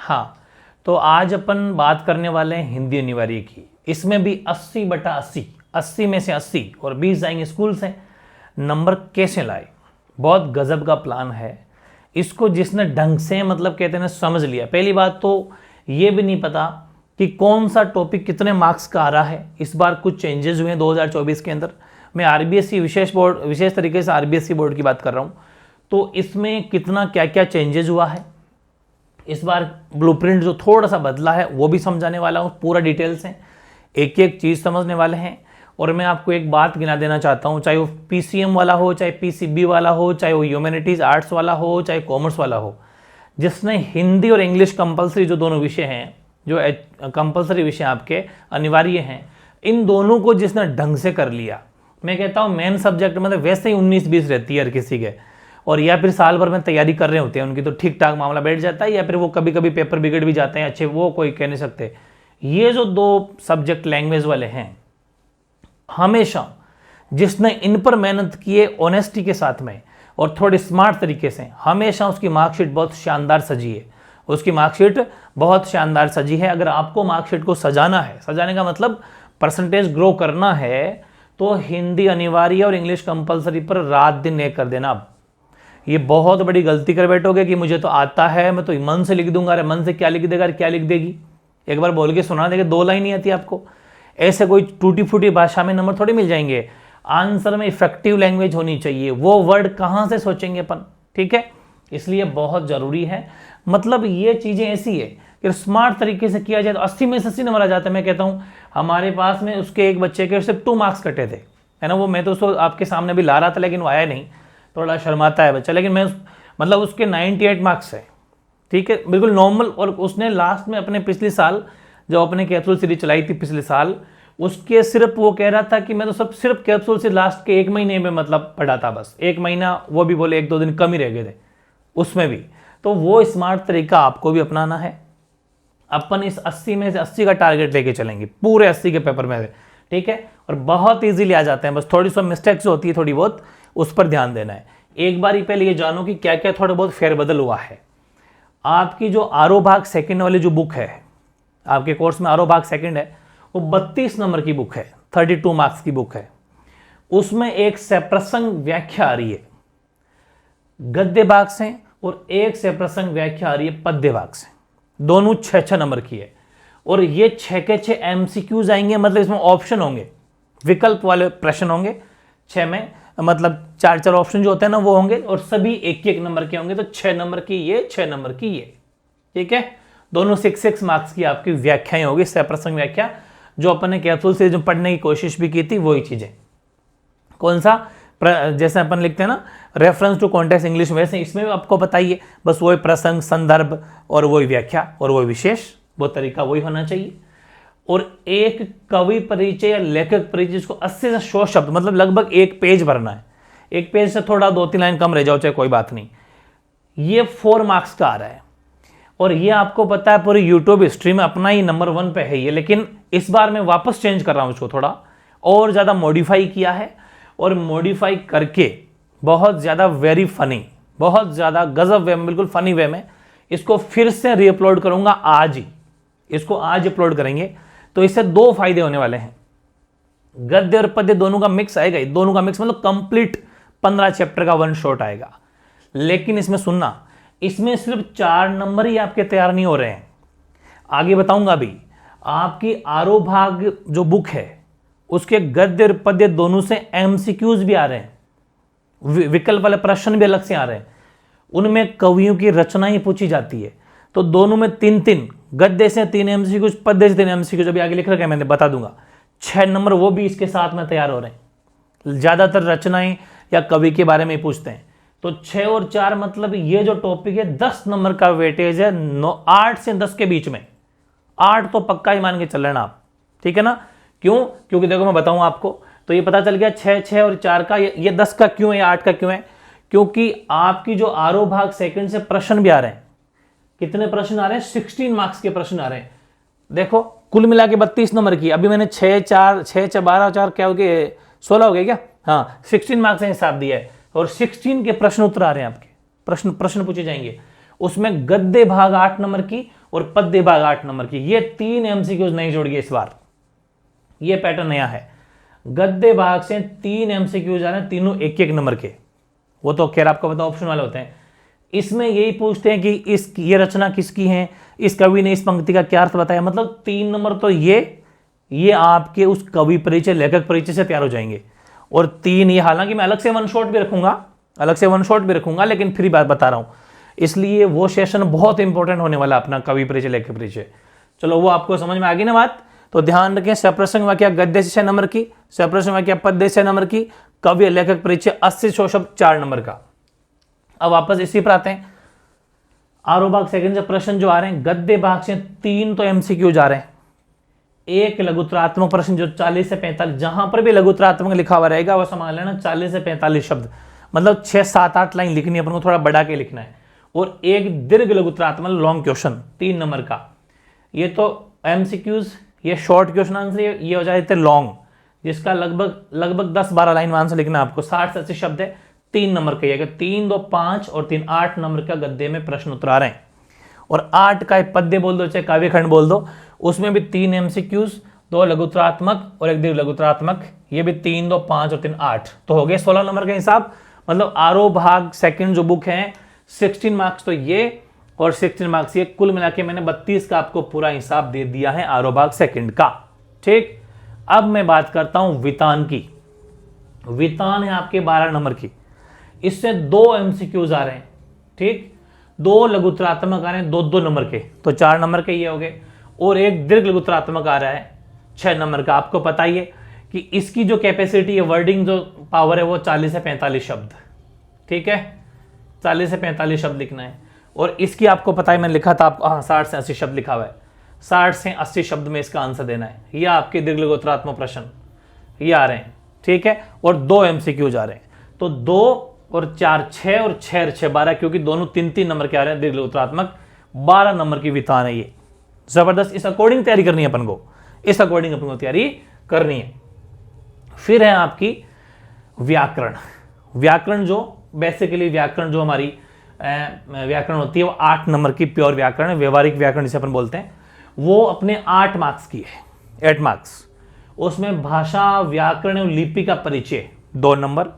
हाँ, तो आज अपन बात करने वाले हैं हिंदी अनिवार्य की। इसमें भी 80/80, 80 में से 80 और 20 जाएंगे स्कूल से। नंबर कैसे लाए, बहुत गजब का प्लान है। इसको जिसने ढंग से मतलब कहते हैं समझ लिया, पहली बात तो ये भी नहीं पता कि कौन सा टॉपिक कितने मार्क्स का आ रहा है। इस बार कुछ चेंजेस हुए हैं 2024 के अंदर। मैं आरबीएसई विशेष तरीके से आरबीएसई बोर्ड की बात कर रहा हूँ। तो इसमें कितना क्या क्या चेंजेस हुआ है, इस बार ब्लूप्रिंट जो थोड़ा सा बदला है वो भी समझाने वाला हूँ पूरा डिटेल से, एक एक चीज़ समझने वाले हैं। और मैं आपको एक बात गिना देना चाहता हूँ, चाहे वो पीसीएम वाला हो, चाहे पीसीबी वाला हो, चाहे वो ह्यूमैनिटीज़ आर्ट्स वाला हो, चाहे कॉमर्स वाला हो, जिसने हिंदी और इंग्लिश कंपलसरी जो दोनों विषय हैं, जो कंपलसरी विषय आपके अनिवार्य हैं, इन दोनों को जिसने ढंग से कर लिया, मैं कहता हूँ मेन सब्जेक्ट मतलब वैसे ही 19-20 रहती है हर किसी के, और या फिर साल भर में तैयारी कर रहे होते हैं उनकी, तो ठीक ठाक मामला बैठ जाता है, या फिर वो कभी कभी पेपर बिगड़ भी जाते हैं अच्छे, वो कोई कह नहीं सकते। ये जो दो सब्जेक्ट लैंग्वेज वाले हैं, हमेशा जिसने इन पर मेहनत की है ऑनेस्टी के साथ में और थोड़े स्मार्ट तरीके से, हमेशा उसकी मार्कशीट बहुत शानदार सजी है। उसकी मार्कशीट बहुत शानदार सजी है। अगर आपको मार्कशीट को सजाना है, सजाने का मतलब परसेंटेज ग्रो करना है, तो हिंदी अनिवार्य और इंग्लिश कंपलसरी पर रात दिन एक कर देना। अब ये बहुत बड़ी गलती कर बैठोगे कि मुझे तो आता है, मैं तो मन से लिख दूंगा। अरे मन से क्या लिख देगा, क्या लिख देगी, एक बार बोल के सुना देगा, 2 लाइन नहीं आती आपको। ऐसे कोई टूटी फूटी भाषा में नंबर थोड़ी मिल जाएंगे। आंसर में इफेक्टिव लैंग्वेज होनी चाहिए, वो वर्ड कहाँ से सोचेंगे अपन, ठीक है। इसलिए बहुत जरूरी है, मतलब ये चीजें ऐसी है कि स्मार्ट तरीके से किया जाए तो 80 में से 80 नंबर आ जाता है। मैं कहता हूँ हमारे पास में उसके एक बच्चे के सिर्फ 2 मार्क्स कटे थे, है ना। वो मैं तो उसको आपके सामने भी ला रहा था, लेकिन वो आया नहीं, थोड़ा शर्माता है बच्चा, लेकिन मैं मतलब उसके 98 मार्क्स है, ठीक है, बिल्कुल नॉर्मल। और उसने लास्ट में अपने पिछले साल जो अपने कैप्सूल सीरीज चलाई थी पिछले साल, उसके सिर्फ वो कह रहा था कि मैं तो सिर्फ कैप्सूल से लास्ट के 1 महीने में मतलब पढ़ा था, बस 1 महीना, वो भी बोले 1-2 दिन कम ही रह गए थे उसमें भी। तो वो स्मार्ट तरीका आपको भी अपनाना है। अपन इस 80 में से 80 का टारगेट लेके चलेंगे पूरे 80 के पेपर में से, ठीक है। और बहुत इजीली आ जाते हैं, बस थोड़ी सी मिस्टेक्स होती है थोड़ी बहुत, उस पर ध्यान देना है। एक बार ही पहले ये जानो कि क्या क्या थोड़ा बहुत फेरबदल हुआ है। आपकी जो आरो भाग सेकंड वाली जो बुक है, आपके कोर्स में आरो भाग सेकंड है, वो 32 नंबर की बुक है, 32 मार्क्स की बुक है। उसमें एक से प्रसंग व्याख्या आ रही है गद्य भाग से, और एक से प्रसंग व्याख्या आ रही है पद्य भाग से। दोनों 6-6 नंबर की है, और ये 6 के 6 एमसीक्यूज आएंगे, मतलब इसमें ऑप्शन होंगे, विकल्प वाले प्रश्न होंगे 6 में, मतलब 4-4 ऑप्शन जो होते हैं ना वो होंगे, और सभी 1-1 नंबर के होंगे। तो 6 नंबर की ये, 6 नंबर की ये, ठीक है। दोनों 6-6 मार्क्स की आपकी व्याख्याएं होगी, सप्रसंग व्याख्या, जो अपन ने कैप्सूल से जो पढ़ने की कोशिश भी की थी, वही चीजें। कौन सा, जैसे अपन लिखते हैं ना रेफरेंस टू कॉन्टेक्स्ट इंग्लिश, वैसे इसमें भी आपको बताइए, बस वही प्रसंग, संदर्भ और वही व्याख्या और वही विशेष, वो तरीका वही होना चाहिए। और एक कवि परिचय या लेखक परिचय, जिसको 80 से 100 शब्द, मतलब लगभग 1 पेज भरना है। 1 पेज से थोड़ा 2-3 लाइन कम रह जाओ चाहे कोई बात नहीं। ये 4 मार्क्स का आ रहा है, और ये आपको पता है पूरी यूट्यूब हिस्ट्री में अपना ही नंबर 1 पे है ये। लेकिन इस बार मैं वापस चेंज कर रहा हूं इसको, थोड़ा और ज्यादा मॉडिफाई किया है, और मॉडिफाई करके बहुत ज्यादा वेरी फनी, बहुत ज्यादा गजब वे में, बिल्कुल फनी वे में इसको फिर से रीअपलोड करूंगा आज ही। इसको आज अपलोड करेंगे, तो इससे 2 फायदे होने वाले हैं। गद्य और पद्य दोनों का मिक्स आएगा, दोनों का मिक्स मतलब कंप्लीट 15 चैप्टर का 1 शॉट आएगा। लेकिन इसमें सुनना, इसमें सिर्फ 4 नंबर ही आपके तैयार नहीं हो रहे हैं, आगे बताऊंगा अभी। आपकी आरो भाग जो बुक है, उसके गद्य और पद्य दोनों से एमसीक्यूज भी आ रहे हैं, विकल्प वाले प्रश्न भी अलग से आ रहे हैं। उनमें कवियों की रचनाएं पूछी जाती है, तो दोनों में 3-3, गद्य से 3 एमसीक्यूज, पद्य से 3 एमसीक्यूज, अभी आगे लिख रखा है मैंने, बता दूंगा। 6 नंबर वो भी इसके साथ में तैयार हो रहे हैं। ज्यादातर रचनाएं या कवि के बारे में पूछते हैं, तो 6 और 4 मतलब ये जो टॉपिक है 10 नंबर का वेटेज है, 8 से 10 के बीच में। 8 तो पक्का ही मान के चल लेना आप, ठीक है ना। क्यों, क्योंकि देखो मैं बताऊं आपको, तो ये पता चल गया 6 और 4 का, ये 10 का क्यों है, 8 का क्यों है, क्योंकि आपकी जो आरो भाग सेकंड से प्रश्न भी आ रहे हैं। कितने प्रश्न आ रहे हैं, 16 मार्क्स के प्रश्न आ रहे हैं। देखो कुल मिला के 32 नंबर की, अभी मैंने 6 12 4 क्या हो गए, 16 हो गए क्या, हाँ 16 मार्क्स का हिसाब दिया है, और 16 के प्रश्न उत्तर आ रहे हैं आपके, प्रश्न पूछे जाएंगे। उसमें गद्य भाग 8 नंबर की और पद्य भाग 8 नंबर की। ये 3 एमसीक्यूज नहीं जोड़ गए इस बार, ये पैटर्न नया है। गद्य भाग से 3 एमसीक्यूज आ रहे हैं, तीनों 1-1 नंबर के। वो तो खैर आपको पता ऑप्शन वाले होते हैं। इसमें यही पूछते हैं कि ये रचना किसकी है, इस कवि ने इस पंक्ति का क्या अर्थ बताया। मतलब 3 नंबर तो ये आपके उस कवि परिचय, लेखक परिचय से तैयार हो जाएंगे। और 3 ये, हालांकि मैं अलग से वन शॉट भी रखूंगा, लेकिन फिर बात बता रहा हूं, इसलिए वो सेशन बहुत इंपॉर्टेंट होने वाला अपना कवि परिचय, लेखक परिचय। चलो वो आपको समझ में आ गई ना बात। तो ध्यान रखें, सप्रसंग वाक्य गद्य से 6 नंबर की, सप्रसंग वाक्य पद्य से 6 नंबर की, कवि लेखक परिचय 80 शब्द 4 नंबर का। अब वापस इसी पर आते हैं। आरो भाग सेकंड से प्रश्न जो आ रहे हैं, गद्य भाग से 3 तो एमसीक्यू जा रहे हैं, एक लघुत्तरात्मक प्रश्न जो 40 से 45, जहां पर भी लघुत्तरात्मक लिखा हुआ रहेगा वो संभाल लेना 40 से 45 शब्द, मतलब 6, 7, 8 लाइन लिखनी है, अपन को थोड़ा बढ़ा के लिखना है। और एक दीर्घ लघुत्तरात्मक लॉन्ग क्वेश्चन 3 नंबर का। ये तो एमसीक्यूज, ये शॉर्ट क्वेश्चन आंसर, ये हो जाते लॉन्ग, जिसका लगभग 10-12 लाइन में आंसर लिखना है आपको। 60 से 80 शब्द है, 3 नंबर का। 3, 2, 5 और 3 8 नंबर का गद्य में प्रश्न उत्तर आ रहे हैं। और 8 का पद्य बोल दो चाहे काव्य खंड बोल दो, उसमें भी 3 एमसीक्यूज, 2 लघुत्तरात्मक और 1 दीर्घ लघुत्तरात्मक। ये भी 3, 2, 5 और 3 8, तो हो गए 16 नंबर का हिसाब। मतलब आरो भाग सेकंड जो बुक है 16 मार्क्स तो ये, और 16 मार्क्स ये, कुल मिला के मैंने 32 का आपको पूरा हिसाब दे दिया है आरो भाग सेकंड का। ठीक, अब मैं बात करता हूं वितान की। वितान है आपके 12 नंबर की, इससे 2 एमसीक्यूज आ रहे हैं। ठीक, 2 लघुत्तरात्मक आ रहे हैं 2-2 नंबर के, तो 4 नंबर के ये हो गए। और एक दीर्घ लघुत्तरात्मक आ रहा है 6 नंबर का। आपको पता ही है कि इसकी जो कैपेसिटी है, वर्डिंग जो पावर है वो 40 से 45 शब्द। ठीक है, 40 से 45 शब्द लिखना है। और इसकी आपको पता है, मैंने लिखा था आपको, हाँ 60 से 80 शब्द लिखा हुआ है। 60 से 80 शब्द में इसका आंसर देना है। ये आपके दीर्घ लघुत्तरात्मक प्रश्न ये आ रहे हैं। ठीक है, और 2 एमसीक्यूज आ रहे हैं, तो 2 और 4 6 और 6 6 12, क्योंकि दोनों 3-3 नंबर के आ रहे हैं। दीर्घ लघुत्तरात्मक 12 नंबर की वितान है ये। जबरदस्त, इस अकॉर्डिंग तैयारी करनी है अपन को, इस अकॉर्डिंग अपन को तैयारी करनी है। फिर है आपकी व्याकरण। व्याकरण जो बेसिकली व्याकरण जो हमारी व्याकरण होती है वो 8 नंबर की प्योर व्याकरण है, व्यवहारिक व्याकरण जिसे अपन बोलते हैं। वो अपने 8 मार्क्स की है, 8 मार्क्स। उसमें भाषा, व्याकरण और लिपि का परिचय 2 नंबर,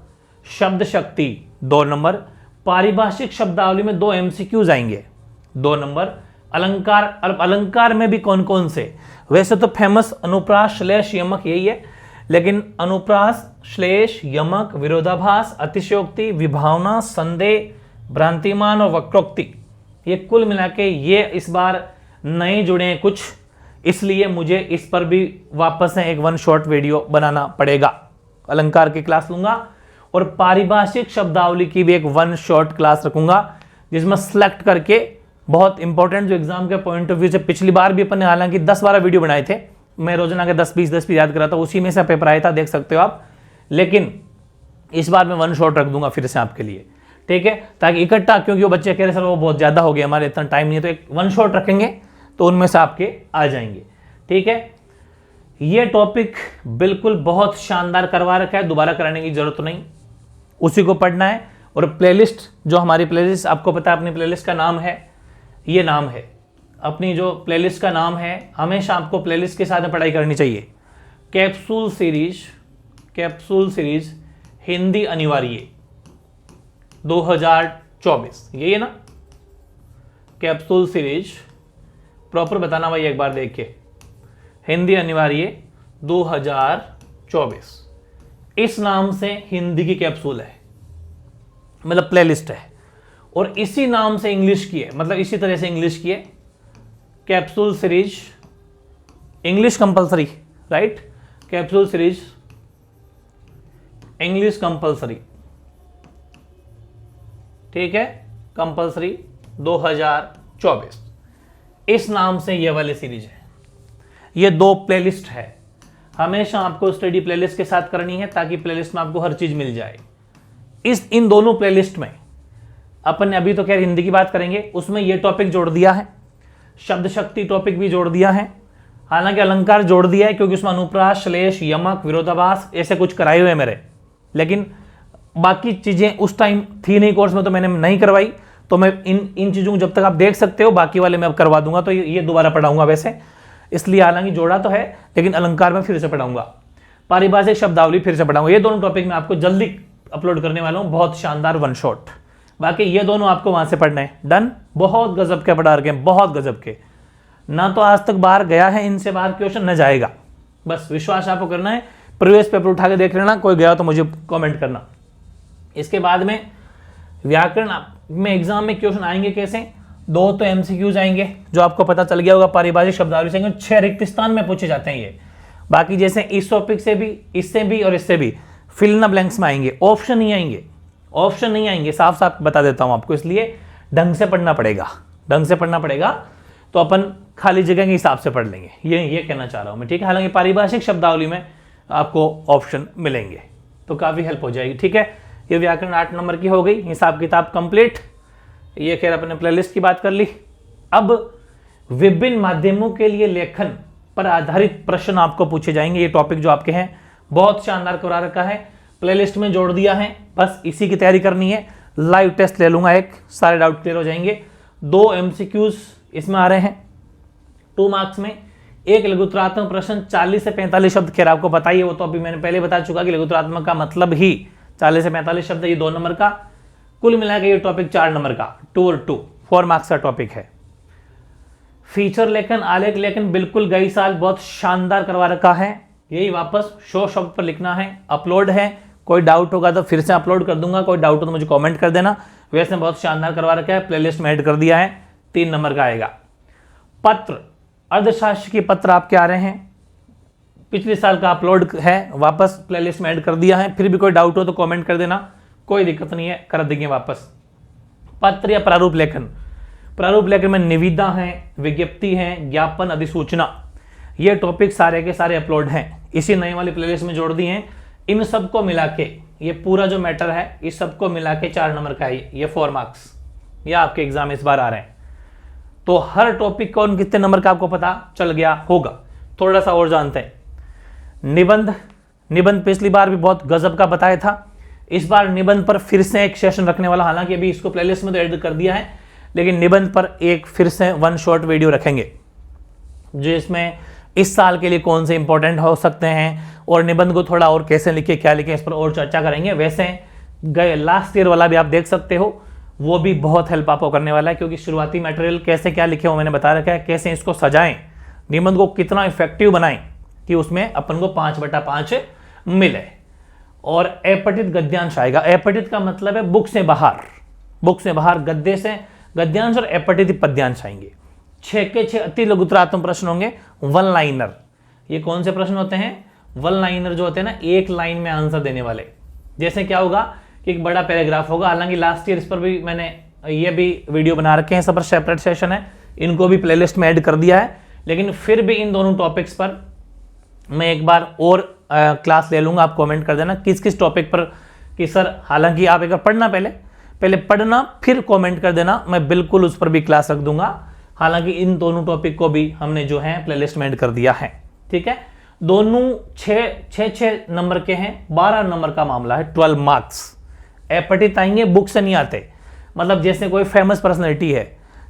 शब्द शक्ति 2 नंबर, पारिभाषिक शब्दावली में 2 एमसीक्यूज आएंगे 2 नंबर, अलंकार। और अलंकार में भी कौन कौन से, वैसे तो फेमस अनुप्रास, श्लेष, यमक यही है, लेकिन अनुप्रास, श्लेष, यमक, विरोधाभास, अतिशयोक्ति, विभावना, संदेह, भ्रांतिमान और वक्रोक्ति, ये कुल मिला के ये इस बार नए जुड़े हैं कुछ, इसलिए मुझे इस पर भी वापस से एक 1 शॉर्ट वीडियो बनाना पड़ेगा। अलंकार की क्लास लूंगा और पारिभाषिक शब्दावली की भी एक 1 शॉर्ट क्लास रखूंगा, जिसमें सेलेक्ट करके बहुत इंपॉर्टेंट जो एग्जाम के पॉइंट ऑफ व्यू से, पिछली बार भी अपन ने हालांकि 10-12 वीडियो बनाए थे, मैं रोजाना के 10-20 याद करा था, उसी में से पेपर आया था, देख सकते हो आप। लेकिन इस बार मैं 1 शॉर्ट रख दूंगा फिर से आपके लिए, ठीक है, ताकि इकट्ठा, क्योंकि वो बच्चे कह रहे सर वो बहुत ज्यादा हो गया, हमारे इतना टाइम नहीं है, तो एक 1 शॉर्ट रखेंगे तो उनमें से आपके आ जाएंगे। ठीक है, ये टॉपिक बिल्कुल बहुत शानदार करवा रखा है, दोबारा कराने की जरूरत नहीं, उसी को पढ़ना है। और प्लेलिस्ट जो हमारी प्लेलिस्ट, आपको पता है अपनी प्लेलिस्ट का नाम है, ये नाम है अपनी जो प्लेलिस्ट का नाम है, हमेशा आपको प्लेलिस्ट के साथ में पढ़ाई करनी चाहिए। कैप्सूल सीरीज हिंदी अनिवार्य 2024, यही है ना। कैप्सूल सीरीज प्रॉपर बताना भाई एक बार देख के, हिंदी अनिवार्य 2024, इस नाम से हिंदी की कैप्सूल है, मतलब प्लेलिस्ट है। और इसी नाम से इंग्लिश की है, मतलब इसी तरह से इंग्लिश की है, capsule series English compulsory, right. Capsule series English compulsory, ठीक है, कंपलसरी 2024, इस नाम से ये वाली सीरीज है। ये 2 प्लेलिस्ट है, हमेशा आपको स्टडी प्लेलिस्ट के साथ करनी है, ताकि प्लेलिस्ट में आपको हर चीज मिल जाए। इन दोनों प्लेलिस्ट में अपन ने अभी तो खैर हिंदी की बात करेंगे, उसमें ये टॉपिक जोड़ दिया है, शब्द शक्ति टॉपिक भी जोड़ दिया है, हालांकि अलंकार जोड़ दिया है क्योंकि उसमें अनुप्रास, श्लेष, यमक, विरोधाभास ऐसे कुछ कराए हुए मेरे, लेकिन बाकी चीजें उस टाइम थी नहीं कोर्स में तो मैंने नहीं करवाई, तो मैं इन चीज़ों को जब तक आप देख सकते हो, बाकी वाले मैं अब करवा दूंगा, तो ये दोबारा पढ़ाऊंगा वैसे, इसलिए हालांकि जोड़ा तो है लेकिन अलंकार में फिर से पढ़ाऊंगा, पारिभाषिक शब्दावली फिर से पढ़ाऊंगा। ये दोनों टॉपिक मैं आपको जल्दी अपलोड करने वाला हूँ, बहुत शानदार वन शॉट। बाकी ये दोनों आपको वहां से पढ़ना है, डन। बहुत गजब के पढ़ा रखे हैं, बहुत गजब के, ना तो आज तक बाहर गया है इनसे बाहर क्वेश्चन, न जाएगा, बस विश्वास आपको करना है। प्रीवियस पेपर उठा के देख लेना, कोई गया तो मुझे कमेंट करना। इसके बाद में व्याकरण में एग्जाम में क्वेश्चन आएंगे कैसे, 2 तो एमसीक्यूज आएंगे, जो आपको पता चल गया होगा, पारिभाषिक शब्दावली से 6 रिक्त स्थान में पूछे जाते हैं ये। बाकी जैसे इस टॉपिक से भी, इससे भी और इससे भी फिल इन द ब्लैंक्स में आएंगे, ऑप्शन नहीं आएंगे, ऑप्शन नहीं आएंगे, साफ साफ बता देता हूं आपको। इसलिए ढंग से पढ़ना पड़ेगा, ढंग से पढ़ना पड़ेगा, तो अपन खाली जगह के हिसाब से पढ़ लेंगे, ये कहना चाह रहा हूं मैं, ठीक है। हालांकि पारिभाषिक शब्दावली में आपको ऑप्शन मिलेंगे तो काफी हेल्प हो जाएगी, ठीक है। ये व्याकरण 8 नंबर की हो गई, हिसाब किताब कंप्लीट। ये खैर अपने प्लेलिस्ट की बात कर ली। अब विभिन्न माध्यमों के लिए लेखन पर आधारित प्रश्न आपको पूछे जाएंगे। ये टॉपिक जो आपके हैं बहुत शानदार करा रखा है, प्लेलिस्ट में जोड़ दिया है, बस इसी की तैयारी करनी है। लाइव टेस्ट ले लूंगा एक, सारे डाउट क्लियर हो जाएंगे। 2 एमसीक्यूज इसमें आ रहे हैं 2 मार्क्स में। एक लघुतरात्मक प्रश्न 40 से 45 शब्द, खैर आपको पता ही है, वो तो अभी मैंने पहले बता चुका कि लघुतरात्मक का मतलब ही 40 से 45 शब्द, ये 2 नंबर का। कुल मिलाकर ये टॉपिक 4 नंबर का, 2 और 2 4 मार्क्स का टॉपिक है। फीचर लेखन, आलेख लेखन बिल्कुल गई साल बहुत शानदार करवा रखा है, यही वापस शो शब्द पर लिखना है, अपलोड है। कोई डाउट होगा तो फिर से अपलोड कर दूंगा, कोई डाउट हो तो मुझे कमेंट कर देना। वैसे बहुत शानदार करवा रखा है, प्लेलिस्ट में ऐड कर दिया है, 3 नंबर का आएगा। पत्र, अर्थशास्त्र के पत्र आपके आ रहे हैं, पिछले साल का अपलोड है, वापस प्लेलिस्ट में ऐड कर दिया है। फिर भी कोई डाउट हो तो कमेंट कर देना, कोई दिक्कत नहीं है, कर देंगे वापस। पत्र या प्रारूप लेखन, प्रारूप लेखन में निविदा है, विज्ञप्ति है, ज्ञापन, अधिसूचना, ये टॉपिक सारे के सारे अपलोड हैं, इसी नए वाली प्लेलिस्ट में जोड़ दिए हैं। इन सबको मिला के ये पूरा जो मैटर है, इस सबको मिला के 4 नंबर का है, ये 4 मार्क्स, ये आपके एग्जाम इस बार आ रहे हैं। तो हर टॉपिक कौन कितने नंबर का आपको पता चल गया होगा। थोड़ा सा और जानते हैं, निबंध, निबंध पिछली बार भी बहुत गजब का बताया था, इस बार निबंध पर फिर से एक सेशन रखने वाला, हालांकि अभी इसको प्लेलिस्ट में तो ऐड कर दिया है, लेकिन निबंध पर एक फिर से 1 शॉर्ट वीडियो रखेंगे, जो इसमें इस साल के लिए कौन से इंपॉर्टेंट हो सकते हैं और निबंध को थोड़ा और कैसे लिखे, क्या लिखे, इस पर और चर्चा करेंगे। वैसे गए लास्ट ईयर वाला भी आप देख सकते हो, वो भी बहुत हेल्प आपको करने वाला है, क्योंकि शुरुआती मटेरियल कैसे क्या लिखे हो मैंने बता रखा है, कैसे इसको सजाएं, निबंध को कितना इफेक्टिव बनाएं कि उसमें अपन को 5/5 मिले। और अपठित गद्यांश आएगा, अपठित का मतलब है बुक से बाहर, बुक से बाहर गद्य से गद्यांश, और अपठित पद्यांश आएंगे। 6 के 6 अति लघुतरात्मक प्रश्न होंगे, 1 लाइनर। ये कौन से प्रश्न होते हैं, 1 लाइनर जो होते हैं ना, 1 लाइन में आंसर देने वाले। जैसे क्या होगा कि एक बड़ा पैराग्राफ होगा, हालांकि लास्ट ईयर इस पर भी मैंने ये भी वीडियो बना रखे हैं, सब पर सेपरेट सेशन है, इनको भी प्लेलिस्ट में ऐड कर दिया है। लेकिन फिर भी इन दोनों टॉपिक्स पर मैं एक बार और क्लास ले लूंगा, आप कमेंट कर देना किस किस टॉपिक पर कि सर, हालांकि आप एक बार पढ़ना, पहले पढ़ना, फिर कमेंट कर देना, मैं बिल्कुल उस पर भी क्लास रख दूंगा। हालांकि इन दोनों टॉपिक को भी हमने जो है प्लेलिस्ट में ऐड कर दिया है, ठीक है। दोनों 6 नंबर के हैं, 12 नंबर का मामला है, 12 मार्क्स। अपठित आएंगे, बुक से नहीं आते, मतलब जैसे कोई फेमस पर्सनैलिटी है,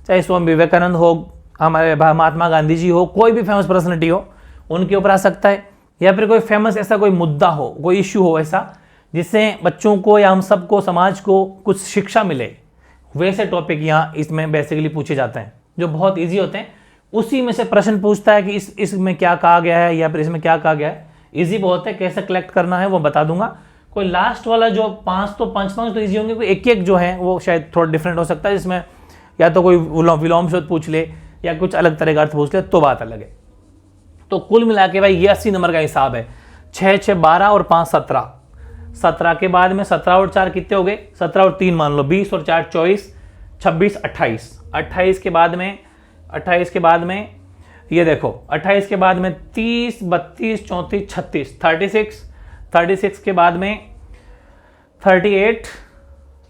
चाहे स्वामी विवेकानंद हो, हमारे महात्मा गांधी जी हो, कोई भी फेमस पर्सनैलिटी हो, उनके ऊपर आ सकता है, या फिर कोई फेमस ऐसा कोई मुद्दा हो, कोई इश्यू हो ऐसा जिससे बच्चों को या हम सबको, समाज को कुछ शिक्षा मिले, वैसे टॉपिक यहाँ इसमें बेसिकली पूछे जाते हैं, जो बहुत ईजी होते हैं। उसी में से प्रश्न पूछता है कि इसमें क्या कहा गया है या फिर इसमें क्या कहा गया है, ईजी बहुत है, कैसे कलेक्ट करना है वो बता दूंगा। कोई लास्ट वाला जो 5 तो ईजी होंगे, कोई एक जो है वो शायद थोड़ा डिफरेंट हो सकता है, जिसमें या तो कोई विलोम शब्द पूछ ले या कुछ अलग तरह का अर्थ पूछ ले, तो बात अलग है। तो कुल मिला के भाई ये 80 नंबर का हिसाब है, 6 6 12 और 5 17। 17 के बाद में 17 और 4 कितने हो गए, 17 और 3 मान लो 20 और 4 24, 26 28। 28 के बाद में ये देखो, 28 के बाद में 30 32 34 36 36 के बाद में 38,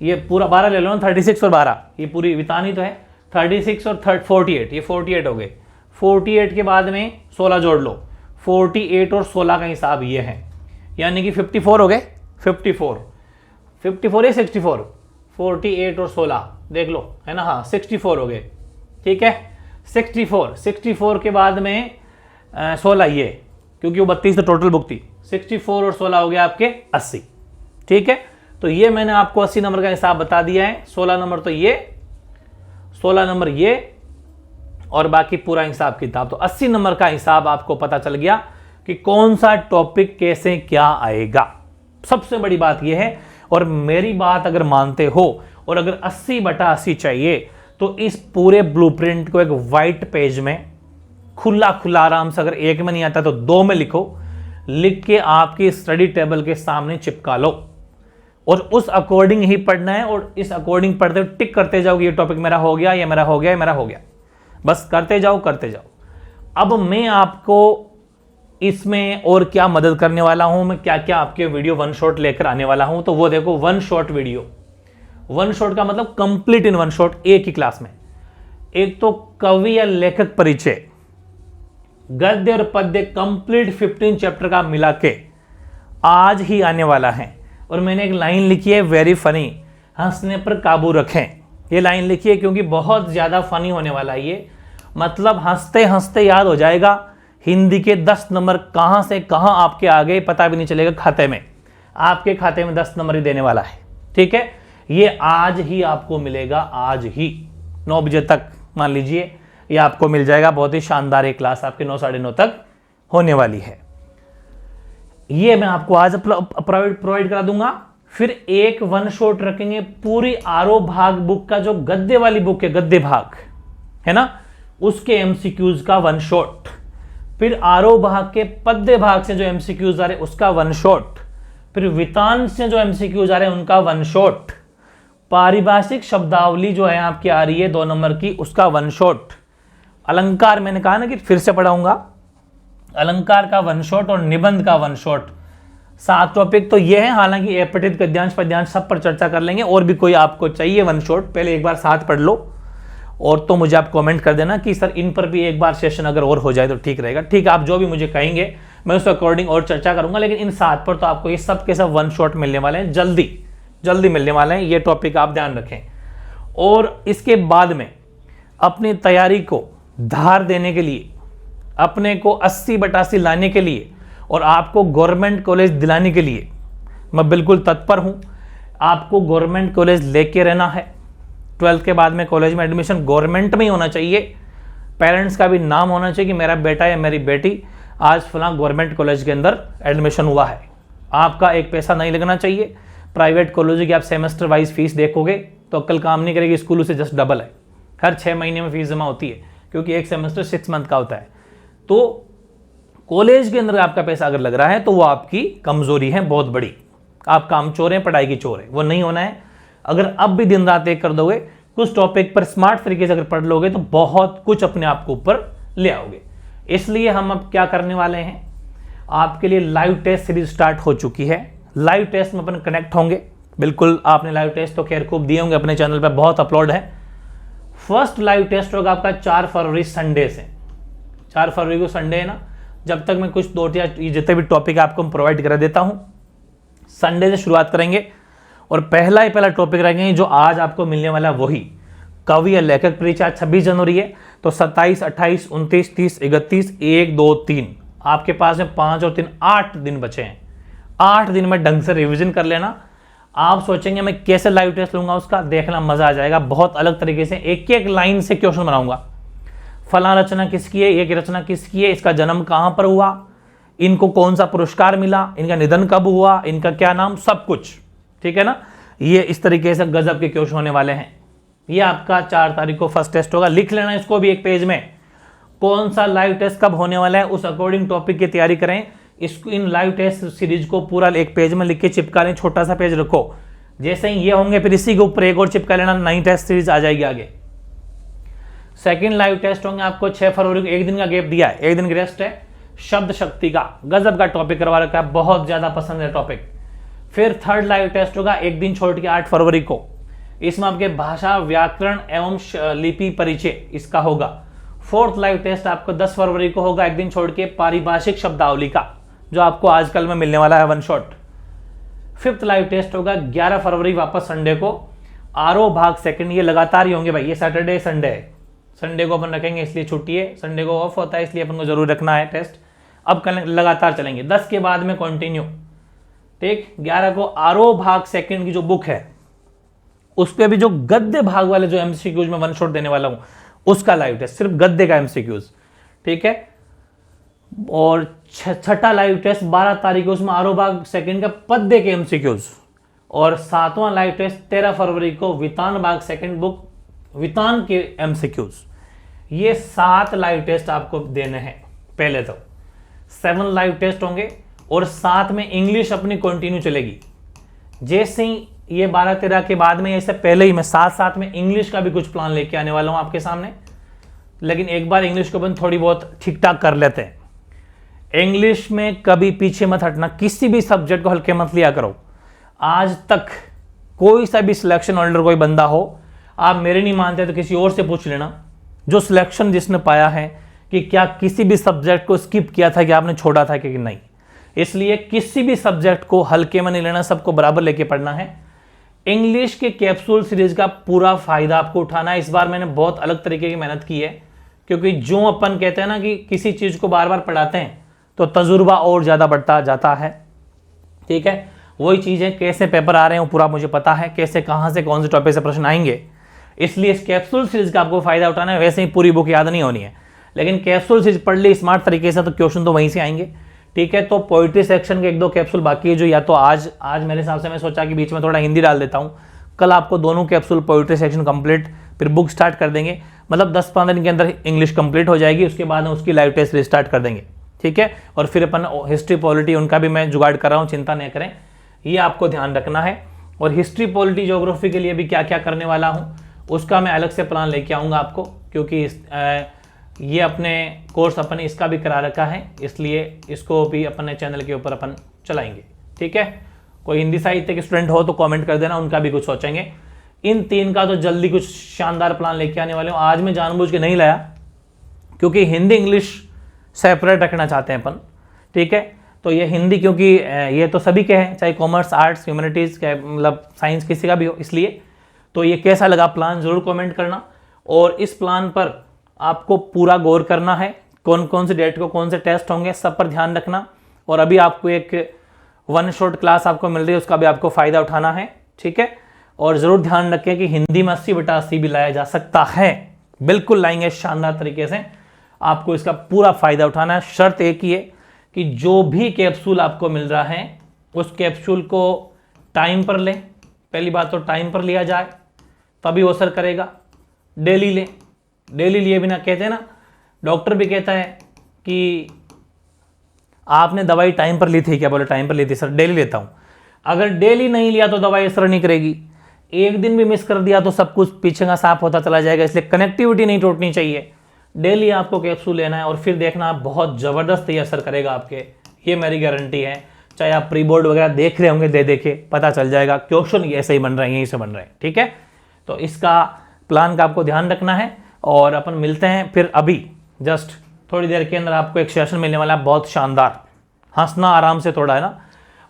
ये पूरा 12 ले लो ना, 36 और 12 ये पूरी बितानी तो है, 36 और 48, ये 48 हो गए। 48 के बाद में 16 जोड़ लो, 48 और 16 का हिसाब ये है, यानी कि 54 हो गए। 54 या 64, 48 और 16 देख लो, है ना, हाँ 64 हो गए, ठीक है। 64 के बाद में 16 ये, क्योंकि वो 32 तो टोटल बुक थी, 64 और 16 हो गया आपके 80, ठीक है। तो ये मैंने आपको 80 नंबर का हिसाब बता दिया है। 16 नंबर तो ये, 16 नंबर ये, और बाकी पूरा हिसाब किताब। तो 80 नंबर का हिसाब आपको पता चल गया कि कौन सा टॉपिक कैसे क्या आएगा। सबसे बड़ी बात यह है, और मेरी बात अगर मानते हो और अगर 80/80 चाहिए तो इस पूरे ब्लूप्रिंट को एक वाइट पेज में खुला खुला आराम से, अगर एक में नहीं आता तो 2 में लिखो, लिख के आपकी स्टडी टेबल के सामने चिपका लो और उस अकॉर्डिंग ही पढ़ना है। और इस अकॉर्डिंग पढ़ते हुए टिक करते जाओ कि ये टॉपिक मेरा हो गया, ये मेरा हो गया, ये मेरा हो गया, बस करते जाओ करते जाओ। अब मैं आपको इसमें और क्या मदद करने वाला हूं, मैं क्या क्या आपके वीडियो वन शॉट लेकर आने वाला हूं। तो वो देखो, one shot video, one shot का मतलब कंप्लीट इन वन शॉट, एक ही क्लास में। एक तो कवि या लेखक परिचय, गद्य और पद्य कंप्लीट 15 चैप्टर का मिला के आज ही आने वाला है। और मैंने एक लाइन लिखी है, वेरी फनी, हंसने पर काबू रखें। ये लाइन लिखी है क्योंकि बहुत ज्यादा फनी होने वाला है ये, मतलब हंसते हंसते याद हो जाएगा। हिंदी के 10 नंबर कहां से कहां आपके आ गए पता भी नहीं चलेगा खाते में। आपके खाते में 10 नंबर ही देने वाला है, ठीक है। ये आज ही आपको मिलेगा, आज ही 9 बजे तक मान लीजिए ये आपको मिल जाएगा। बहुत ही शानदार एक क्लास आपके 9 साढ़े 9 तक होने वाली है। ये मैं आपको आज प्रोवाइड करा दूंगा। फिर एक वन शॉट रखेंगे पूरी आरो भाग बुक का, जो गद्य वाली बुक है, गद्य भाग है ना, उसके एमसीक्यूज का वन शॉट। फिर आरो भाग के पद्य भाग से जो एमसीक्यूज आ रहे उसका वन शॉट। फिर वितान से जो एमसीक्यूज आ रहे हैं उनका वन शॉट। पारिभाषिक शब्दावली जो है आपकी आ रही है 2 नंबर की, उसका वन शॉट। अलंकार मैंने कहा ना कि फिर से पढ़ाऊंगा, अलंकार का वन शॉट और निबंध का वन शॉट। 7 टॉपिक तो ये है। हालांकि एपठित, गद्यांश, पद्यांश सब पर चर्चा कर लेंगे। और भी कोई आपको चाहिए वन शॉट, पहले एक बार 7 पढ़ लो और तो मुझे आप कमेंट कर देना कि सर इन पर भी एक बार सेशन अगर और हो जाए तो ठीक रहेगा। ठीक है, आप जो भी मुझे कहेंगे मैं उस अकॉर्डिंग और चर्चा करूंगा। लेकिन इन 7 पर तो आपको ये सब के सब वन शॉट मिलने वाले हैं, जल्दी जल्दी मिलने वाले हैं। ये टॉपिक आप ध्यान रखें। और इसके बाद में अपनी तैयारी को धार देने के लिए, अपने को 80/80 लाने के लिए और आपको गवर्नमेंट कॉलेज दिलाने के लिए मैं बिल्कुल तत्पर हूं। आपको गवर्नमेंट कॉलेज लेके रहना है। 12th के बाद में कॉलेज में एडमिशन गवर्नमेंट में ही होना चाहिए। पेरेंट्स का भी नाम होना चाहिए कि मेरा बेटा या मेरी बेटी आज फलां गवर्नमेंट कॉलेज के अंदर एडमिशन हुआ है। आपका एक पैसा नहीं लगना चाहिए। प्राइवेट कॉलेज की आप सेमेस्टर वाइज फीस देखोगे तो अक्ल काम नहीं करेगी। स्कूलों से जस्ट डबल है, हर 6 महीने में फीस जमा होती है, क्योंकि एक सेमेस्टर 6 मंथ का होता है। तो कॉलेज के अंदर आपका पैसा अगर लग रहा है तो वो आपकी कमजोरी है बहुत बड़ी। आप काम चोर हैं, पढ़ाई की चोर है, वो नहीं होना है। अगर अब भी दिन रात एक कर दोगे, कुछ टॉपिक पर स्मार्ट तरीके से अगर पढ़ लोगे तो बहुत कुछ अपने आप को ऊपर ले आओगे। इसलिए हम अब क्या करने वाले हैं, आपके लिए लाइव टेस्ट सीरीज स्टार्ट हो चुकी है। लाइव टेस्ट में अपन कनेक्ट होंगे। बिल्कुल, आपने लाइव टेस्ट तो खैर खूब दिए होंगे, अपने चैनल पर बहुत अपलोड है। फर्स्ट लाइव टेस्ट होगा आपका 4 फरवरी संडे से। 4 फरवरी को संडे है ना, जब तक मैं कुछ 2 या जितने भी टॉपिक आपको प्रोवाइड करा देता हूं, संडे से शुरुआत करेंगे। और पहला टॉपिक रहेंगे जो आज आपको मिलने वाला, वही कवि या लेखक परिचय। 26 जनवरी है तो 27, 28, 29, 30, 31, 1, 2, 3 आपके पास में 5 और 3 8 दिन बचे हैं। 8 दिन में ढंग से रिवीजन कर लेना। आप सोचेंगे मैं कैसे लाइव टेस्ट लूंगा, उसका देखना मजा आ जाएगा। बहुत अलग तरीके से एक एक लाइन से क्वेश्चन बनाऊंगा। फला रचना किसकी है, एक रचना किसकी है, इसका जन्म कहां पर हुआ, इनको कौन सा पुरस्कार मिला, इनका निधन कब हुआ, इनका क्या नाम, सब कुछ, ठीक है ना। ये इस तरीके से गजब के क्वेश्चन होने वाले हैं। ये आपका 4 तारीख को फर्स्ट टेस्ट होगा। लिख लेना इसको भी एक पेज में, कौन सा लाइव टेस्ट कब होने वाला है, उस अकॉर्डिंग टॉपिक की तैयारी करें। इसको, इन लाइव टेस्ट सीरीज को पूरा एक पेज में लिख के चिपका लें, छोटा सा पेज रखो। जैसे ही ये होंगे फिर इसी के ऊपर एक और चिपका लेना, नई टेस्ट सीरीज आ जाएगी आगे। सेकंड लाइव टेस्ट होंगे आपको 6 फरवरी को, 1 दिन का गैप दिया है, 1 दिन की रेस्ट है। शब्द शक्ति का गजब का टॉपिक करवा रखा है, बहुत ज्यादा पसंद है टॉपिक। फिर थर्ड लाइव टेस्ट होगा 1 दिन छोड़ के 8 फरवरी को। इसमें आपके भाषा, व्याकरण एवं लिपि परिचय इसका होगा। फोर्थ लाइव टेस्ट आपको 10 फरवरी को होगा, 1 दिन छोड़ के, पारिभाषिक शब्दावली का, जो आपको आजकल में मिलने वाला है one shot. Fifth live test होगा 11 फरवरी वापस संडे को, आरओ भाग सेकंड, ये लगातार ही होंगे भाई, ये सैटरडे संडे है, संडे को अपन रखेंगे इसलिए छुट्टी है, संडे को ऑफ होता है इसलिए अपन को जरूर रखना है टेस्ट। अब लगातार चलेंगे, 10 के बाद में कंटिन्यू, ठीक। 11 को आरओ भाग सेकंड की जो बुक है उस पर भी जो गद्य भाग वाले जो एमसीक्यूज में वन शॉट देने वाला हूं उसका लाइव टेस्ट, सिर्फ गद्य का एमसीक्यूज, ठीक है। और छठा लाइव टेस्ट 12 तारीख को, उसमें आरओ भाग सेकंड का पद्य के एमसीक्यूज। और 7वां लाइव टेस्ट 13 फरवरी को वितान भाग सेकंड बुक वितान के एमसीक्यूज। ये 7 लाइव टेस्ट आपको देने हैं, पहले तो 7 लाइव टेस्ट होंगे और साथ में इंग्लिश अपनी कंटिन्यू चलेगी। जैसे ही ये 12-13 के बाद में, इससे पहले ही मैं साथ साथ में इंग्लिश का भी कुछ प्लान लेके आने वाला हूं आपके सामने, लेकिन एक बार इंग्लिश को अपन थोड़ी बहुत ठीक ठाक कर लेते हैं। इंग्लिश में कभी पीछे मत हटना, किसी भी सब्जेक्ट को हल्के मत लिया करो। आज तक कोई सा भी सिलेक्शन होल्डर कोई बंदा हो, आप मेरे नहीं मानते तो किसी और से पूछ लेना, जो सिलेक्शन जिसने पाया है कि क्या किसी भी सब्जेक्ट को स्किप किया था कि आपने छोड़ा था कि नहीं। इसलिए किसी भी सब्जेक्ट को हल्के में नहीं लेना, सबको बराबर लेके पढ़ना है। इंग्लिश के कैप्सूल सीरीज का पूरा फायदा आपको उठाना है। इस बार मैंने बहुत अलग तरीके की मेहनत की है, क्योंकि जो अपन कहते हैं ना कि किसी चीज को बार बार पढ़ाते हैं तो तजुर्बा और ज्यादा बढ़ता जाता है, ठीक है। वही चीजें, कैसे पेपर आ रहे हैं वो पूरा मुझे पता है, कैसे कहां से कौन से टॉपिक से प्रश्न आएंगे, इसलिए इस कैप्सूल सीरीज का आपको फायदा उठाना है। वैसे ही पूरी बुक याद नहीं होनी है, लेकिन कैप्सूल सीरीज पढ़ ली स्मार्ट तरीके से तो क्वेश्चन तो वहीं से आएंगे, ठीक है। तो पोइट्री सेक्शन के 1-2 कैप्सूल बाकी है, जो या तो आज मेरे हिसाब से मैं सोचा कि बीच में थोड़ा हिंदी डाल देता हूं, कल आपको दोनों कैप्सूल पोइट्री सेक्शन कंप्लीट, फिर बुक स्टार्ट कर देंगे, मतलब 10-15 दिन के अंदर इंग्लिश कंप्लीट हो जाएगी। उसके बाद उसकी लाइव टेस्ट रिस्टार्ट कर देंगे, ठीक है। और फिर अपन हिस्ट्री पॉलिटी उनका भी मैं जुगाड़ कर रहा हूँ, चिंता नहीं करें, ये आपको ध्यान रखना है। और हिस्ट्री पॉलिटी ज्योग्राफी के लिए भी क्या क्या करने वाला हूँ उसका मैं अलग से प्लान लेके आऊँगा आपको, क्योंकि ये अपने कोर्स अपन इसका भी करा रखा है, इसलिए इसको भी अपने चैनल के ऊपर अपन चलाएंगे, ठीक है। कोई हिंदी साहित्य के स्टूडेंट हो तो कमेंट कर देना, उनका भी कुछ सोचेंगे। इन 3 का तो जल्दी कुछ शानदार प्लान लेके आने वाले हूँ। आज मैं जानबूझ के नहीं लाया क्योंकि हिंदी इंग्लिश सेपरेट रखना चाहते हैं अपन, ठीक है। तो ये हिंदी, क्योंकि ये तो सभी के हैं, चाहे कॉमर्स, आर्ट्स, ह्यूमैनिटीज़, मतलब साइंस किसी का भी हो, इसलिए। तो ये कैसा लगा प्लान ज़रूर कमेंट करना। और इस प्लान पर आपको पूरा गौर करना है, कौन कौन से डेट को कौन से टेस्ट होंगे, सब पर ध्यान रखना। और अभी आपको एक 1 शॉट क्लास आपको मिल रही है, उसका भी आपको फ़ायदा उठाना है, ठीक है। और ज़रूर ध्यान रखें कि हिंदी में 80/80 भी लाया जा सकता है, बिल्कुल लाएंगे शानदार तरीके से। आपको इसका पूरा फ़ायदा उठाना है। शर्त एक ही है कि जो भी कैप्सूल आपको मिल रहा है उस कैप्सूल को टाइम पर लें। पहली बात तो टाइम पर लिया जाए, तभी वो असर करेगा। डेली लें, डेली लिए बिना, कहते हैं ना, डॉक्टर भी कहता है कि आपने दवाई टाइम पर ली थी क्या? बोले टाइम पर ली थी सर, डेली लेता हूं। अगर डेली नहीं लिया तो दवाई असर नहीं करेगी, एक दिन भी मिस कर दिया तो सब कुछ पीछे का साफ होता चला जाएगा। इसलिए कनेक्टिविटी नहीं टूटनी चाहिए, डेली आपको कैप्सूल लेना है और फिर देखना बहुत ज़बरदस्त ये असर करेगा आपके, ये मेरी गारंटी है। चाहे आप प्री बोर्ड वगैरह देख रहे होंगे, दे देखे पता चल जाएगा, क्वेश्चन ऐसे ही बन रहे हैं, यहीं से बन रहे हैं, ठीक है। तो इसका प्लान का आपको ध्यान रखना है और अपन मिलते हैं फिर अभी जस्ट थोड़ी देर के अंदर। आपको एक सेशन मिलने वाला है बहुत शानदार, हंसना आराम से थोड़ा है ना,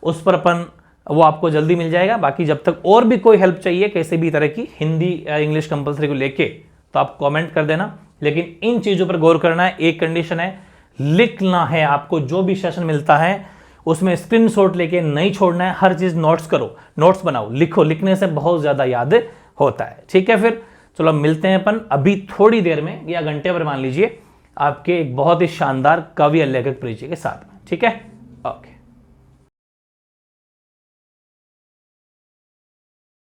उस पर अपन वो आपको जल्दी मिल जाएगा। बाकी जब तक और भी कोई हेल्प चाहिए किसी भी तरह की हिंदी या इंग्लिश कंपलसरी को लेके तो आप कमेंट कर देना। लेकिन इन चीज़ों पर गौर करना है, एक कंडीशन है, लिखना है आपको। जो भी सेशन मिलता है उसमें स्क्रीनशॉट लेके नहीं छोड़ना है, हर चीज़ नोट्स करो, नोट्स बनाओ, लिखो, लिखने से बहुत ज़्यादा याद होता है, ठीक है। फिर चलो मिलते हैं अपन अभी थोड़ी देर में या घंटे पर मान लीजिए, आपके एक बहुत ही शानदार कवि और लेखक परिचय के साथ में, ठीक है। ओके।